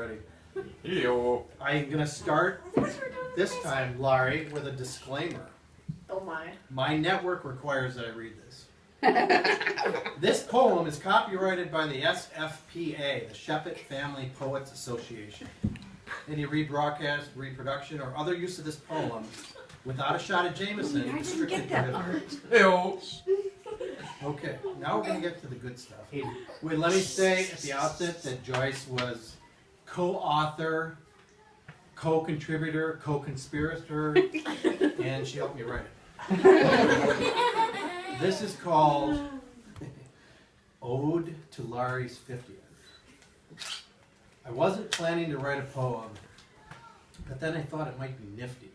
Ready? Yo. I'm going to start this time, Laurie, with a disclaimer. Oh my. My network requires that I read this. This poem is copyrighted by the SFPA, the Sheppet Family Poets Association. Any rebroadcast, reproduction, or other use of this poem without a shot of Jameson is strictly prohibited. Yo. Okay, now we're going to get to the good stuff. Wait, let me say at the outset that Joyce was co-author, co-contributor, co-conspirator, and she helped me write it. This is called Ode to Laurie's 50th. I wasn't planning to write a poem, but then I thought it might be nifty.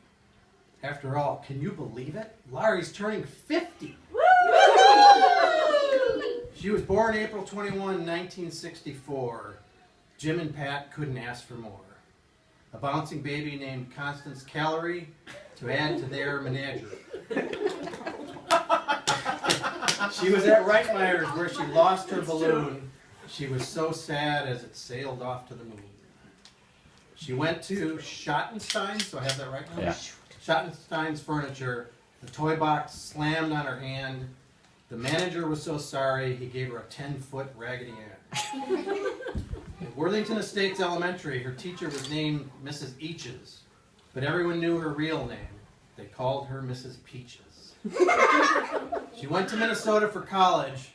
After all, can you believe it? Laurie's turning 50! She was born April 21, 1964. Jim and Pat couldn't ask for more. A bouncing baby named Constance Calorie to add to their menagerie. She was at Reitmeyer's where she lost her balloon. She was so sad as it sailed off to the moon. She went to Schottenstein's, so I have that right? Yeah. Schottenstein's Furniture. The toy box slammed on her hand. The manager was so sorry, he gave her a 10-foot Raggedy Ann. At Worthington Estates Elementary, her teacher was named Mrs. Eaches, but everyone knew her real name. They called her Mrs. Peaches. She went to Minnesota for college.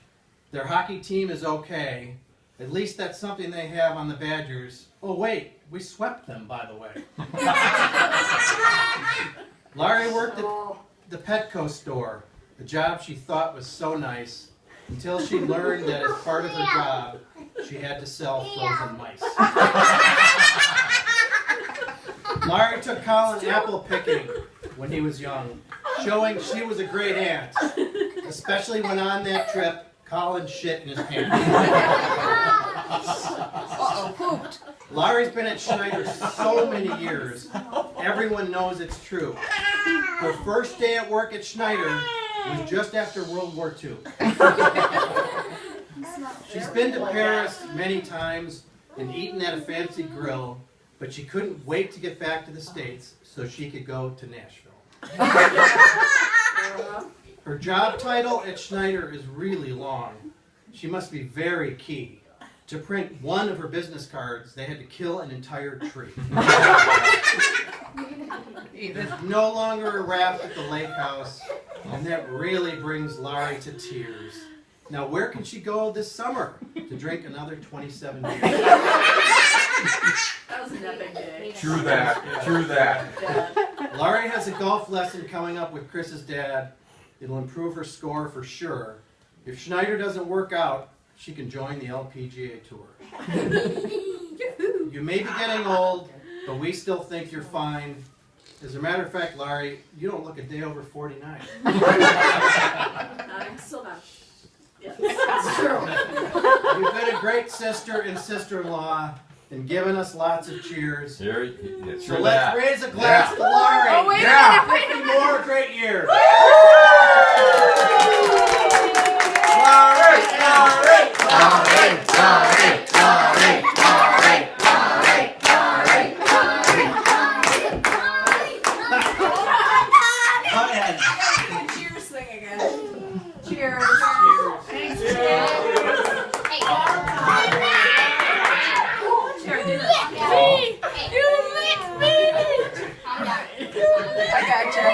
Their hockey team is okay. At least that's something they have on the Badgers. Oh wait, we swept them, by the way. Laurie worked at the Petco store, a job she thought was so nice, until she learned that as part of her job, she had to sell frozen mice. Laurie took Colin apple picking when he was young, showing she was a great aunt, especially when on that trip, Colin shit in his pants. Pooped. Laurie's been at Schneider so many years, everyone knows it's true. Her first day at work at Schneider was just after World War II. She's been to Paris many times and eaten at a fancy grill, but she couldn't wait to get back to the States so she could go to Nashville. Her job title at Schneider is really long. She must be very key. To print one of her business cards, they had to kill an entire tree. There's no longer a raft at the lake house, and that really brings Laurie to tears. Now, where can she go this summer to drink another 27 beers? That was an epic day. True that. Yeah. True that. Yeah. Laurie has a golf lesson coming up with Chris's dad. It'll improve her score for sure. If Schneider doesn't work out, she can join the LPGA Tour. You may be getting old, but we still think you're fine. As a matter of fact, Laurie, you don't look a day over 49. I'm still not. Yes, that's true. You've been a great sister and sister-in-law and given us lots of cheers. Here, yeah, So true let's that. raise a glass to Laurie. Oh, wait Yeah. a minute, 50 more great years. Laurie, Laurie, Laurie, Laurie, Laurie, Laurie, Go ahead. Do the cheers thing again. Cheers. Thanks, Cheers. I gotcha.